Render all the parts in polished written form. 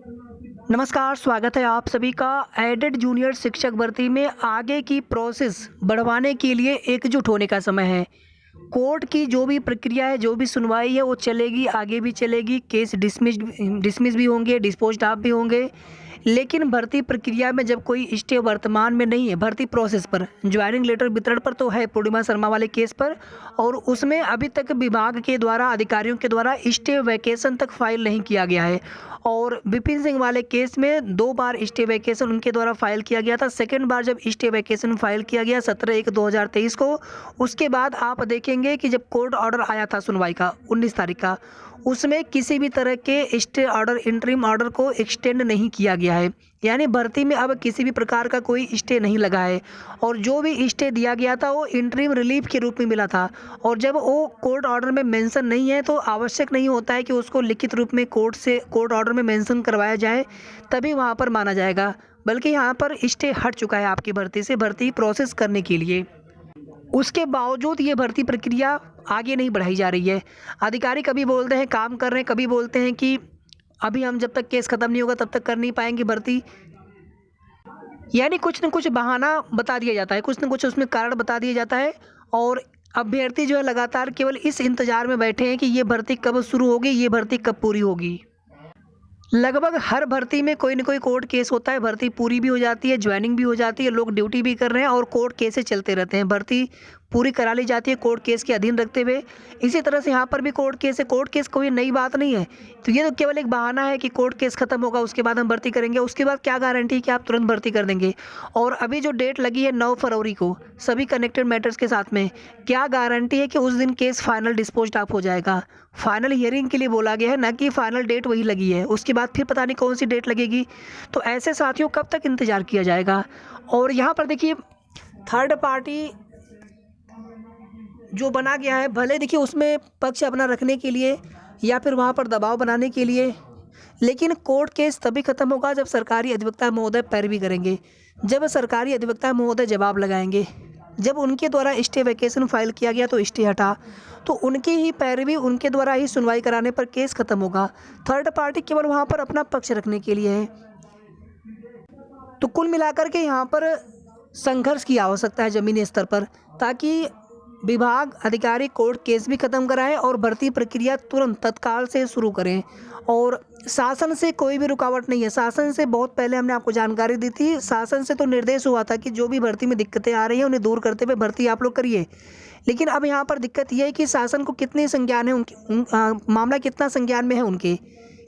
नमस्कार, स्वागत है आप सभी का। एडेड जूनियर शिक्षक भर्ती में आगे की प्रोसेस बढ़वाने के लिए एकजुट होने का समय है। कोर्ट की जो भी प्रक्रिया है, जो भी सुनवाई है वो चलेगी, आगे भी चलेगी। केस डिसमिस भी होंगे, डिस्पोज्ड ऑफ भी होंगे। लेकिन भर्ती प्रक्रिया में जब कोई स्टे वर्तमान में नहीं है, भर्ती प्रोसेस पर, ज्वाइनिंग लेटर वितरण पर तो है, पूर्णिमा शर्मा वाले केस पर, और उसमें अभी तक विभाग के द्वारा, अधिकारियों के द्वारा स्टे वैकेशन तक फाइल नहीं किया गया है। और विपिन सिंह वाले केस में 2 बार स्टे वैकेशन उनके द्वारा फाइल किया गया था। सेकंड बार जब स्टे वैकेशन फाइल किया गया 17/1/2023 को, उसके बाद आप देखेंगे कि जब कोर्ट ऑर्डर आया था सुनवाई का 19 तारीख का, उसमें किसी भी तरह के स्टे ऑर्डर, इंटरिम ऑर्डर को एक्सटेंड नहीं किया गया है। यानी भर्ती में अब किसी भी प्रकार का कोई स्टे नहीं लगा है, और जो भी स्टे दिया गया था वो इंटरिम रिलीफ के रूप में मिला था। और जब वो कोर्ट ऑर्डर में मेंशन नहीं है तो आवश्यक नहीं होता है कि उसको लिखित रूप में कोर्ट ऑर्डर में मेंशन करवाया जाए, तभी वहाँ पर माना जाएगा। बल्कि यहाँ पर स्टे हट चुका है आपकी भर्ती से, भर्ती प्रोसेस करने के लिए। उसके बावजूद ये भर्ती प्रक्रिया आगे नहीं बढ़ाई जा रही है। अधिकारी कभी बोलते हैं काम कर रहे हैं, कभी बोलते हैं कि अभी हम जब तक केस ख़त्म नहीं होगा तब तक कर नहीं पाएंगे भर्ती। यानी कुछ न कुछ बहाना बता दिया जाता है, कुछ न कुछ उसमें कारण बता दिया जाता है। और अभ्यर्थी जो है लगातार केवल इस इंतज़ार में बैठे हैं कि ये भर्ती कब शुरू होगी, ये भर्ती कब पूरी होगी। लगभग हर भर्ती में कोई न कोई कोर्ट केस होता है, भर्ती पूरी भी हो जाती है, ज्वाइनिंग भी हो जाती है, लोग ड्यूटी भी कर रहे हैं और कोर्ट केसेस चलते रहते हैं। भर्ती पूरी करा ली जाती है कोर्ट केस के अधीन रखते हुए। इसी तरह से यहाँ पर भी कोर्ट केस है। कोर्ट केस कोई नई बात नहीं है, तो ये तो केवल एक बहाना है कि कोर्ट केस खत्म होगा उसके बाद हम भर्ती करेंगे। उसके बाद क्या गारंटी है कि आप तुरंत भर्ती कर देंगे। और अभी जो डेट लगी है 9 फरवरी को सभी कनेक्टेड मैटर्स के साथ में, क्या गारंटी है कि उस दिन केस फाइनल डिस्पोज्ड ऑफ हो जाएगा। फाइनल हियरिंग के लिए बोला गया है, ना कि फाइनल डेट वही लगी है। उसके बाद फिर पता नहीं कौन सी डेट लगेगी। तो ऐसे साथियों कब तक इंतज़ार किया जाएगा। और यहाँ पर देखिए थर्ड पार्टी जो बना गया है, भले देखिए उसमें पक्ष अपना रखने के लिए या फिर वहाँ पर दबाव बनाने के लिए, लेकिन कोर्ट केस तभी खत्म होगा जब सरकारी अधिवक्ता महोदय पैरवी करेंगे, जब सरकारी अधिवक्ता महोदय जवाब लगाएंगे। जब उनके द्वारा स्टे वैकेशन फाइल किया गया तो स्टे हटा, तो उनकी ही पैरवी, उनके द्वारा ही सुनवाई कराने पर केस खत्म होगा। थर्ड पार्टी केवल वहाँ पर अपना पक्ष रखने के लिए है। तो कुल मिलाकर के यहाँ पर संघर्ष की आवश्यकता है ज़मीनी स्तर पर, ताकि विभाग, अधिकारी कोर्ट केस भी खत्म कराएं और भर्ती प्रक्रिया तुरंत तत्काल से शुरू करें। और शासन से कोई भी रुकावट नहीं है। शासन से बहुत पहले हमने आपको जानकारी दी थी। शासन से तो निर्देश हुआ था कि जो भी भर्ती में दिक्कतें आ रही हैं उन्हें दूर करते हुए भर्ती आप लोग करिए। लेकिन अब यहाँ पर दिक्कत ये है कि शासन को कितने संज्ञान है मामला कितना संज्ञान में है उनके,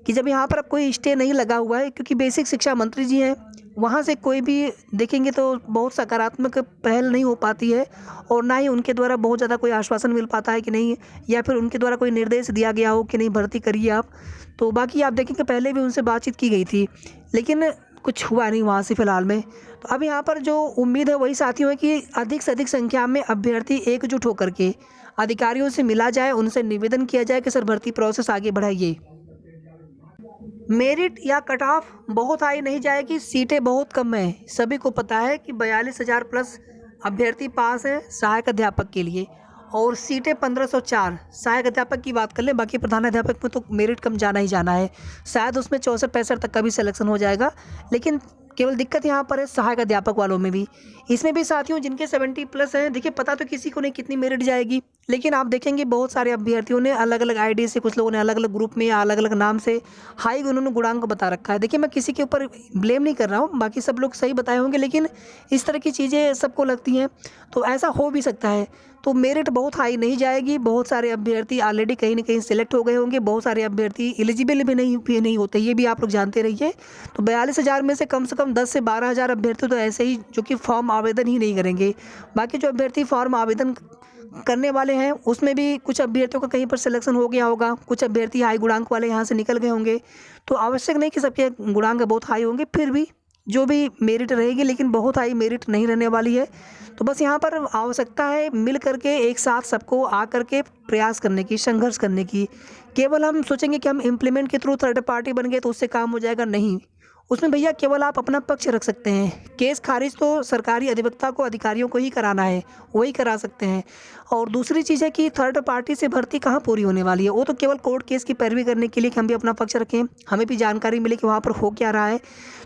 कि जब यहाँ पर अब कोई स्टे नहीं लगा हुआ है, क्योंकि बेसिक शिक्षा मंत्री जी हैं, वहाँ से कोई भी देखेंगे तो बहुत सकारात्मक पहल नहीं हो पाती है, और ना ही उनके द्वारा बहुत ज़्यादा कोई आश्वासन मिल पाता है कि नहीं, या फिर उनके द्वारा कोई निर्देश दिया गया हो कि नहीं भर्ती करिए आप। तो बाकी आप देखेंगे पहले भी उनसे बातचीत की गई थी, लेकिन कुछ हुआ नहीं वहाँ से फ़िलहाल में। तो अब यहाँ पर जो उम्मीद है वही साथियों है कि अधिक से अधिक संख्या में अभ्यर्थी एकजुट होकर के अधिकारियों से मिला जाए, उनसे निवेदन किया जाए कि सर भर्ती प्रोसेस आगे बढ़ाइए। मेरिट या कट ऑफ बहुत हाई नहीं जाएगी, सीटें बहुत कम है। सभी को पता है कि 42,000 प्लस अभ्यर्थी पास हैं सहायक अध्यापक के लिए, और सीटें 1504। सहायक अध्यापक की बात कर लें, बाकी प्रधानाध्यापक में तो मेरिट कम जाना ही जाना है। शायद उसमें 64-65 तक का भी सिलेक्शन हो जाएगा, लेकिन केवल दिक्कत यहाँ पर है सहायक अध्यापक वालों में भी। इसमें भी साथियों जिनके 70 प्लस हैं, देखिए पता तो किसी को नहीं कितनी मेरिट जाएगी, लेकिन आप देखेंगे बहुत सारे अभ्यर्थियों ने अलग अलग आईडी से, कुछ लोगों ने अलग अलग ग्रुप में या अलग अलग नाम से हाई उन्होंने गुणांक बता रखा है। देखिए मैं किसी के ऊपर ब्लेम नहीं कर रहा हूँ, बाकी सब लोग सही बताए होंगे, लेकिन इस तरह की चीज़ें सबको लगती हैं, तो ऐसा हो भी सकता है। तो मेरिट बहुत हाई नहीं जाएगी। बहुत सारे अभ्यर्थी ऑलरेडी कहीं ना कहीं सिलेक्ट हो गए होंगे, बहुत सारे अभ्यर्थी एलिजिबल भी नहीं होते, ये भी आप लोग जानते रहिए। तो 42,000 में से कम 10 से 12,000 अभ्यर्थी तो ऐसे ही जो कि फॉर्म आवेदन ही नहीं करेंगे। बाकी जो अभ्यर्थी फॉर्म आवेदन करने वाले हैं उसमें भी कुछ अभ्यर्थियों का कहीं पर सिलेक्शन हो गया होगा, कुछ अभ्यर्थी हाई गुणांक वाले यहाँ से निकल गए होंगे। तो आवश्यक नहीं कि सबके गुणांक बहुत हाई होंगे, फिर भी जो भी मेरिट रहेगी, लेकिन बहुत हाई मेरिट नहीं रहने वाली है। तो बस यहाँ पर आवश्यकता है मिल करके एक साथ सबको आ करके प्रयास करने की, संघर्ष करने की। केवल हम सोचेंगे कि हम इम्प्लीमेंट के थ्रू थर्ड पार्टी बन गए तो उससे काम हो जाएगा, नहीं। उसमें भैया केवल आप अपना पक्ष रख सकते हैं। केस खारिज तो सरकारी अधिवक्ता को, अधिकारियों को ही कराना है, वही करा सकते हैं। और दूसरी चीज़ है कि थर्ड पार्टी से भर्ती कहाँ पूरी होने वाली है, वो तो केवल कोर्ट केस की पैरवी करने के लिए कि हम भी अपना पक्ष रखें, हमें भी जानकारी मिले कि वहाँ पर हो क्या रहा है।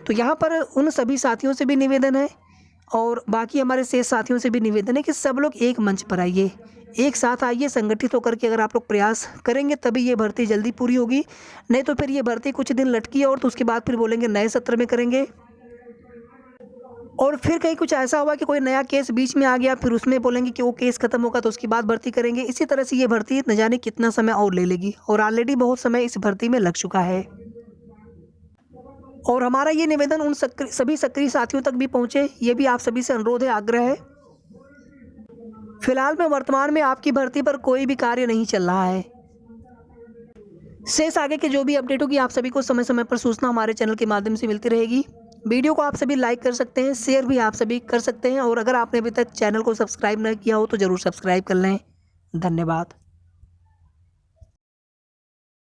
तो यहाँ पर उन सभी साथियों से भी निवेदन है और बाकी हमारे शेष साथियों से भी निवेदन है कि सब लोग एक मंच पर आइए, एक साथ आइए, संगठित होकर के अगर आप लोग प्रयास करेंगे तभी ये भर्ती जल्दी पूरी होगी। नहीं तो फिर ये भर्ती कुछ दिन लटकी है और तो उसके बाद फिर बोलेंगे नए सत्र में करेंगे, और फिर कहीं कुछ ऐसा हुआ कि कोई नया केस बीच में आ गया, फिर उसमें बोलेंगे कि वो केस खत्म होगा तो उसके बाद भर्ती करेंगे। इसी तरह से ये भर्ती न जाने कितना समय और ले लेगी, और ऑलरेडी बहुत समय इस भर्ती में लग चुका है। और हमारा ये निवेदन उन सभी सक्रिय साथियों तक भी पहुँचे, ये भी आप सभी से अनुरोध है, आग्रह है। फिलहाल में वर्तमान में आपकी भर्ती पर कोई भी कार्य नहीं चल रहा है। शेष आगे के जो भी अपडेट होगी आप सभी को समय समय पर सूचना हमारे चैनल के माध्यम से मिलती रहेगी। वीडियो को आप सभी लाइक कर सकते हैं, शेयर भी आप सभी कर सकते हैं, और अगर आपने अभी तक चैनल को सब्सक्राइब नहीं किया हो तो ज़रूर सब्सक्राइब कर लें। धन्यवाद।